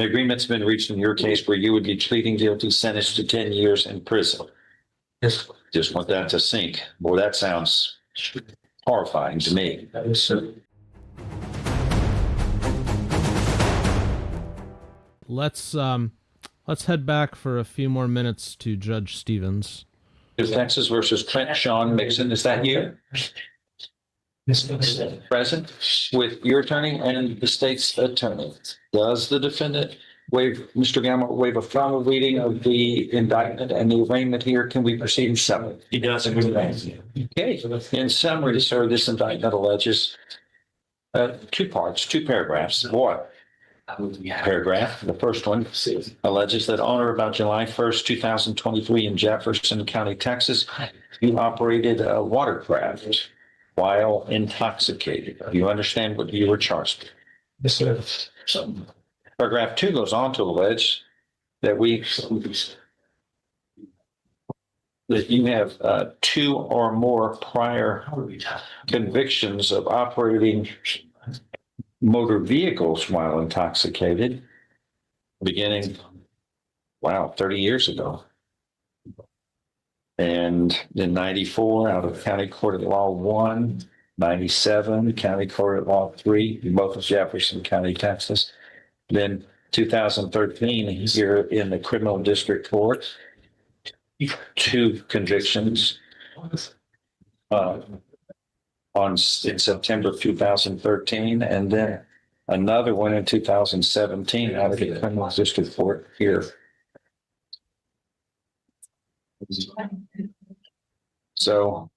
The agreement's been reached in your case where you would be pleading guilty, sentenced to 10 years in prison. Yes. Just want that to sink. Boy, that sounds horrifying to me. Let's head back for a few more minutes to Judge Stevens. Texas versus Trent Sean Mixon. Is that you? Present with your attorney and the state's attorney. Does the defendant Mr. Gamma waive a formal reading of the indictment and the arraignment here? Can we proceed in summary? He does. Okay. In summary, sir, this indictment alleges two parts, two paragraphs. One paragraph, the first one, alleges that on or about July 1st, 2023 in Jefferson County, Texas, you operated a watercraft while intoxicated. Do you understand what you were charged with? Yes, sir. Paragraph 2 goes on to allege that you have two or more prior convictions of operating motor vehicles while intoxicated, beginning, 30 years ago. And in 94, out of County Court of Law 1, 97, County Court of Law 3, both of Jefferson County, Texas. Then 2013, here in the Criminal District Court, two convictions in September 2013, and then another one in 2017 out of the Criminal District Court here. So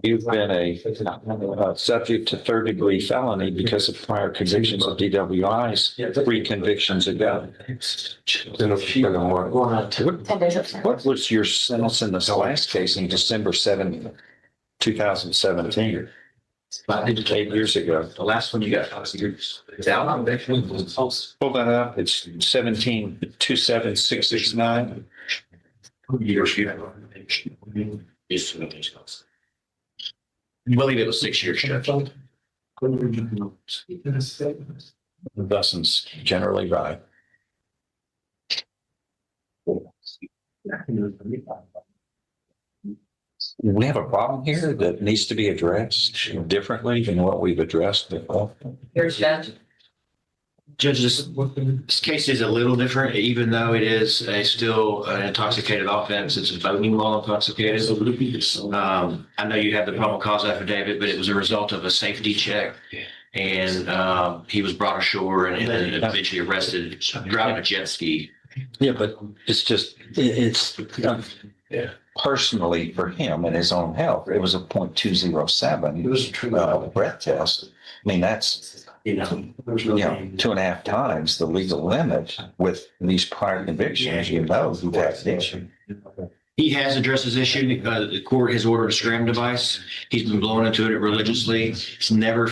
you've been a subject to third-degree felony because of prior convictions of DWIs 3 convictions ago. What was your sentence in this last case in December 7th, 2017? 8 years ago. The last one you got. Pull that up. It's 17-27669. Years. I believe it was 6 years, Judge. Dustin's generally right. We have a problem here that needs to be addressed differently than what we've addressed before. Here's Judge. Judge, this case is a little different, even though it is still an intoxicated offense. It's boating while intoxicated. I know you have the probable cause affidavit, but it was a result of a safety check. And he was brought ashore and then eventually arrested driving a jet ski. Yeah, but it's personally for him and his own health. It was a .207. It was a breath test. I mean, that's 2.5 times the legal limit with these prior convictions. You've had an issue. He has addressed his issue. The court has ordered a scram device. He's been blowing into it religiously. He's never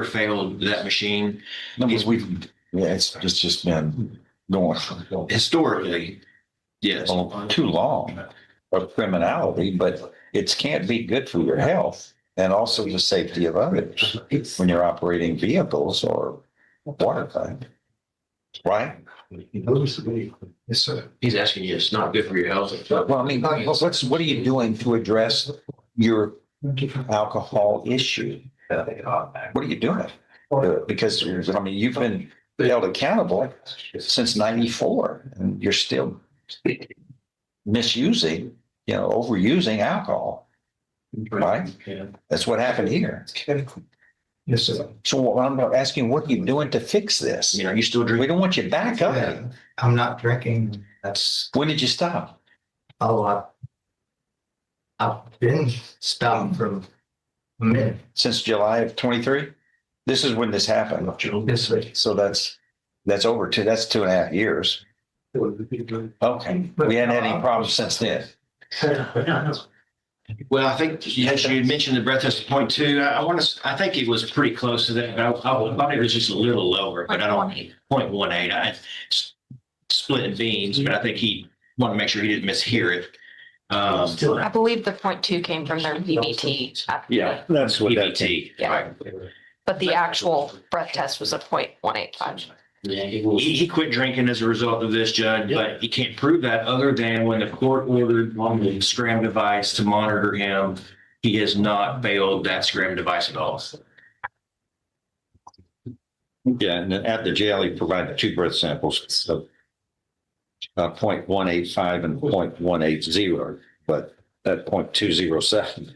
failed that machine. No, it's just been going Historically, yes. too long of criminality, but it can't be good for your health and also the safety of others when you're operating vehicles or watercraft, right? Yes, sir. He's asking you, it's not good for your health. Well, I mean, what are you doing to address your alcohol issue? What are you doing? Because I mean, you've been held accountable since 94, and you're still misusing, overusing alcohol. Right? That's what happened here. Yes, sir. So I'm asking, what are you doing to fix this? Are you still We drinking? don't want you back up. I'm not drinking. That's When did you stop? I've been stopped for a minute. Since July of 23? This is when this happened. Yes, sir. So that's over that's 2.5 years. Okay. We hadn't had any problems since then. Well, I think yes, you mentioned the breath test .2. I think it was pretty close to that. But I thought it was just a little lower, but I don't 0.18. I splitting beans, but I think he wanted to make sure he didn't mishear it. I believe the .2 came from their VBT. Yeah, that's what that. EBT. Yeah. Right. But the actual breath test was a .185. He quit drinking as a result of this, Judge, but he can't prove that other than when the court ordered on the scram device to monitor him, he has not failed that scram device at all. Yeah, and then at the jail, he provided two breath samples of 0.185 and 0.180, but that 0.207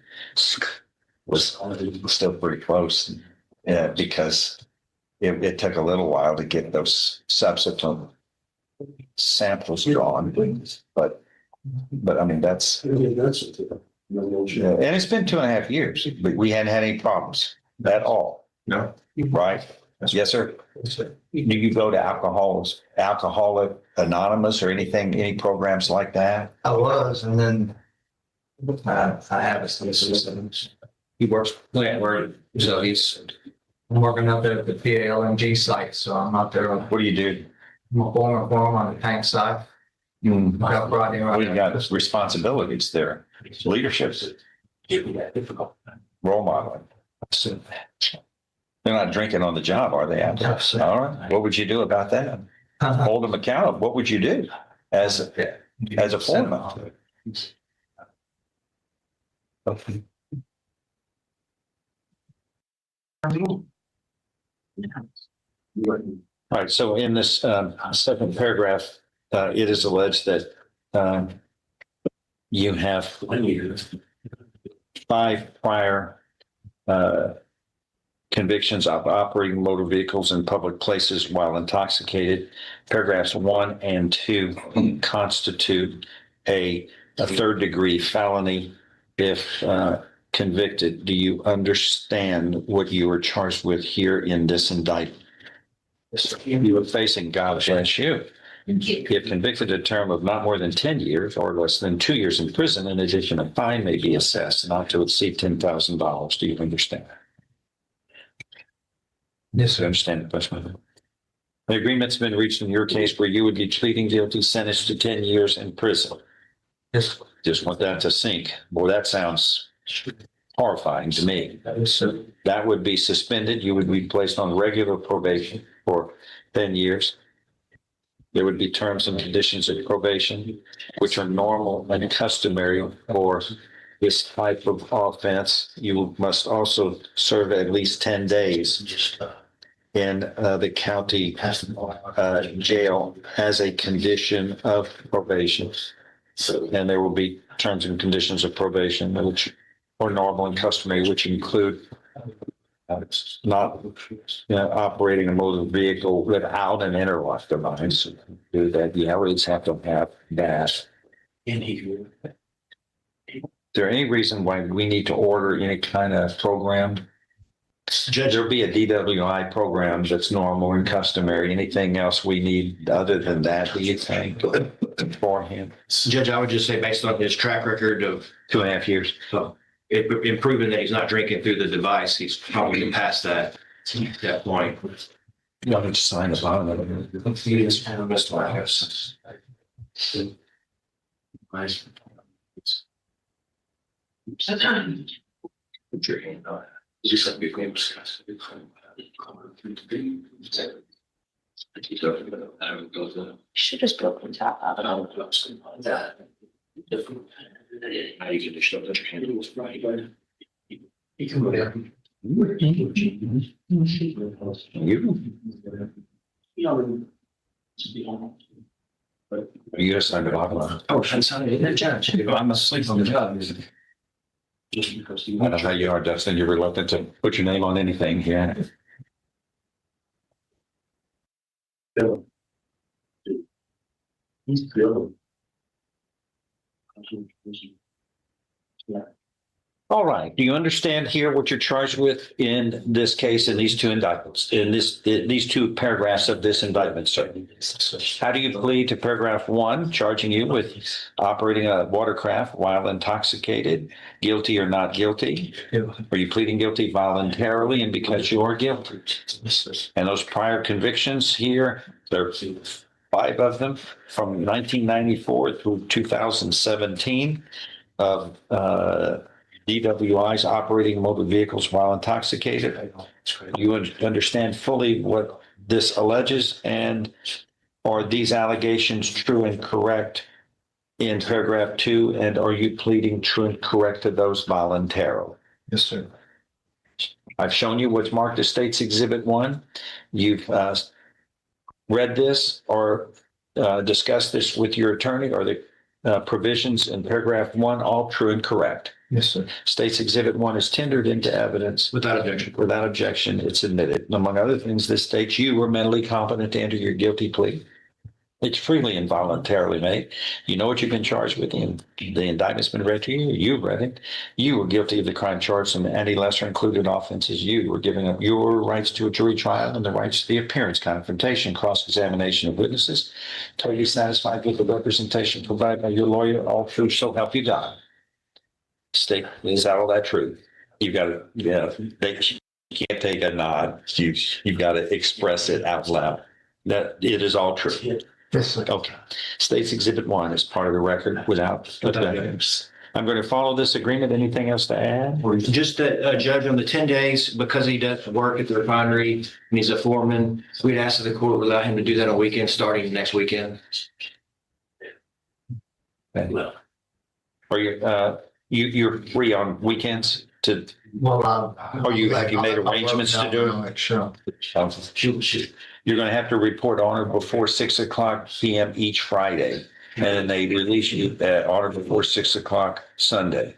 was still pretty close. Yeah, because it took a little while to get those subsequent samples drawn, but I mean, that's, yeah, and it's been 2.5 years, but we hadn't had any problems at all, No. right? Yes, sir. Do you go to Alcoholic Anonymous or anything, any programs like that? I was, and then I have a system. He works plant where, so he's, I'm working up there at the PALMG site, so I'm out there. I'm What do you do? a former on the tank side. Mm. I got Friday right We've now. got responsibilities there, leaderships, role modeling. They're not drinking on the job, are they? Out there? No, sir. All right. What would you do about that? Hold them accountable. What would you do as a foreman? All right. So in this second paragraph, it is alleged that you have 5 prior convictions of operating motor vehicles in public places while intoxicated. Paragraphs 1 and 2 constitute a third-degree felony if convicted. Do you understand what you are charged with here in this indictment? You are facing, God bless you, if convicted, a term of not more than 10 years or less than 2 years in prison. In addition, a fine may be assessed not to exceed $10,000. Do you understand? Yes, Do you understand the question? The agreement's been reached in your case where you would be pleading guilty, sentenced to 10 years in prison. Yes. Just want that to sink. Boy, that sounds horrifying to me. Yes, sir. That would be suspended. You would be placed on regular probation for 10 years. There would be terms and conditions of probation, which are normal and customary for this type of offense. You must also serve at least 10 days in the county jail as a condition of probation. And there will be terms and conditions of probation, which are normal and customary, which include not operating a motor vehicle without an interlock device. Do that. The athletes have to have that. Is there any reason why we need to order any kind of program? Judge, there'll be a DWI program that's normal and customary. Anything else we need other than that, do you think, for him? Judge, I would just say based on his track record of 2.5 years. improving that he's not drinking through the device, he's probably past that point. Why don't you sign the bottom of Should just build on top of You just signed the bottom of it. Oh, I'm sorry, Judge, I'm asleep on the job. I know how you are, Dustin. You're reluctant to put your name on anything. Yeah. All right. Do you understand here what you're charged with in this case, in these two indictments, in these two paragraphs of this indictment, sir? How do you plead to paragraph 1, charging you with operating a watercraft while intoxicated, guilty or not guilty? Are you pleading guilty voluntarily and because you are guilty? And those prior convictions here, there are 5 of them from 1994 through 2017 of DWIs operating motor vehicles while intoxicated. You understand fully what this alleges, and are these allegations true and correct in paragraph 2, and are you pleading true and correct to those voluntarily? Yes, sir. I've shown you what's marked as State's Exhibit 1. You've read this or discussed this with your attorney. Are the provisions in paragraph 1 all true and correct? Yes, sir. State's Exhibit 1 is tendered into evidence. Without objection. Without objection, it's admitted. Among other things, this states you were mentally competent to enter your guilty plea. It's freely and voluntarily made. You know what you've been charged with. The indictment's been read to you. You've read it. You were guilty of the crime charged and any lesser included offenses. You were giving up your rights to a jury trial and the rights to the appearance, confrontation, cross-examination of witnesses. Totally satisfied with the representation provided by your lawyer. All true, so help you God. State is all that true. You've got to, you can't take a nod. You've got to express it out loud. That it is all true. Yes, sir. Okay. State's Exhibit 1 is part of the record without objection. I'm going to follow this agreement. Anything else to add? Just that, Judge, on the 10 days, because he does work at the refinery and he's a foreman, we'd ask that the court would allow him to do that on weekends starting next weekend. Okay. Are you're free on weekends to? Well, Have you made arrangements to do it? Sure. You're going to have to report on it before 6:00 p.m. each Friday. And then they release you on or before 6:00 Sunday.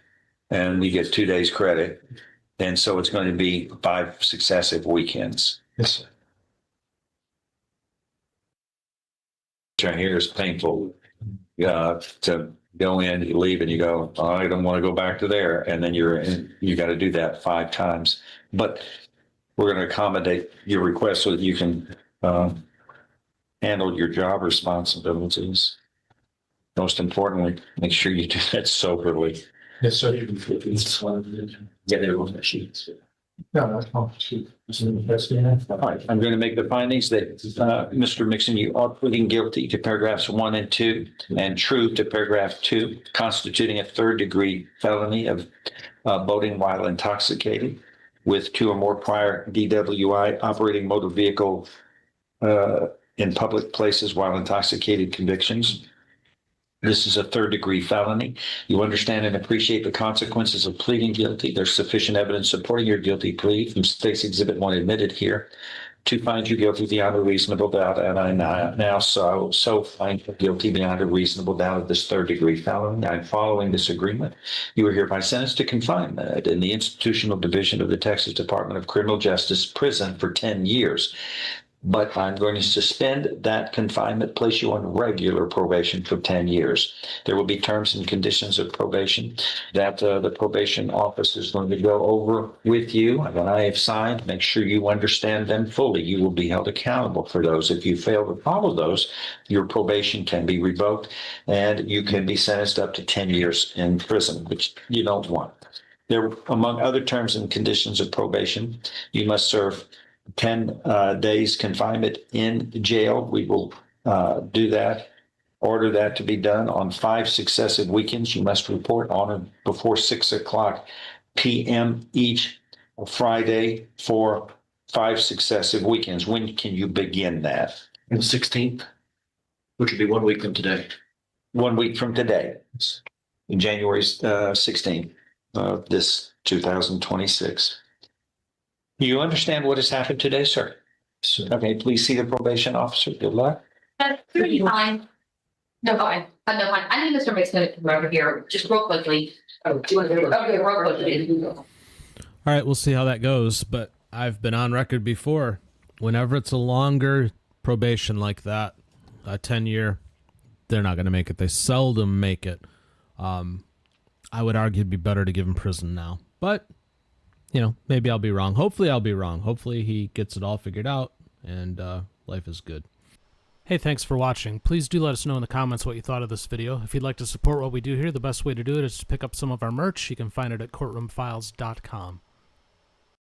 And you get 2 days credit. And so it's going to be 5 successive weekends. Yes, sir. Which I hear is painful to go in, you leave and you go, oh, I don't want to go back to there. And then you got to do that 5 times. But we're going to accommodate your request so that you can handle your job responsibilities. Most importantly, make sure you do that soberly. Yes, sir. Yeah, there was a sheet. No, that's fine. All right, I'm going to make the findings that, Mr. Mixon, you are pleading guilty to paragraphs 1 and 2 and true to paragraph 2, constituting a 3rd-degree felony of boating while intoxicated with 2 or more prior DWI operating motor vehicle in public places while intoxicated convictions. This is a 3rd-degree felony. You understand and appreciate the consequences of pleading guilty. There's sufficient evidence supporting your guilty plea from State's Exhibit 1 admitted here to find you guilty beyond a reasonable doubt. And I now so find you guilty beyond a reasonable doubt of this 3rd-degree felony. I'm following this agreement. You are hereby sentenced to confinement in the Institutional Division of the Texas Department of Criminal Justice prison for 10 years. But I'm going to suspend that confinement, place you on regular probation for 10 years. There will be terms and conditions of probation that the probation office is going to go over with you. When I have signed, make sure you understand them fully. You will be held accountable for those. If you fail to follow those, your probation can be revoked and you can be sentenced up to 10 years in prison, which you don't want. There, among other terms and conditions of probation, you must serve 10 days confinement in jail. We will do that, order that to be done on 5 successive weekends. You must report on or before 6:00 p.m. each Friday for 5 successive weekends. When can you begin that? On the 16th, which would be 1 week from today. 1 week from today, January 16th of this 2026. You understand what has happened today, sir? Sir. Okay, please see the probation officer. Good luck. That's pretty fine. No, fine. No, fine. I need Mr. Mixon to come over here just real quickly. Oh, do you want to do it? Okay, real quickly. All right, we'll see how that goes. But I've been on record before. Whenever it's a longer probation like that, a 10-year, they're not going to make it. They seldom make it. I would argue it'd be better to give him prison now. But you know, maybe I'll be wrong. Hopefully I'll be wrong. Hopefully he gets it all figured out and life is good. Hey, thanks for watching. Please do let us know in the comments what you thought of this video. If you'd like to support what we do here, the best way to do it is to pick up some of our merch. You can find it at courtroomfiles.com.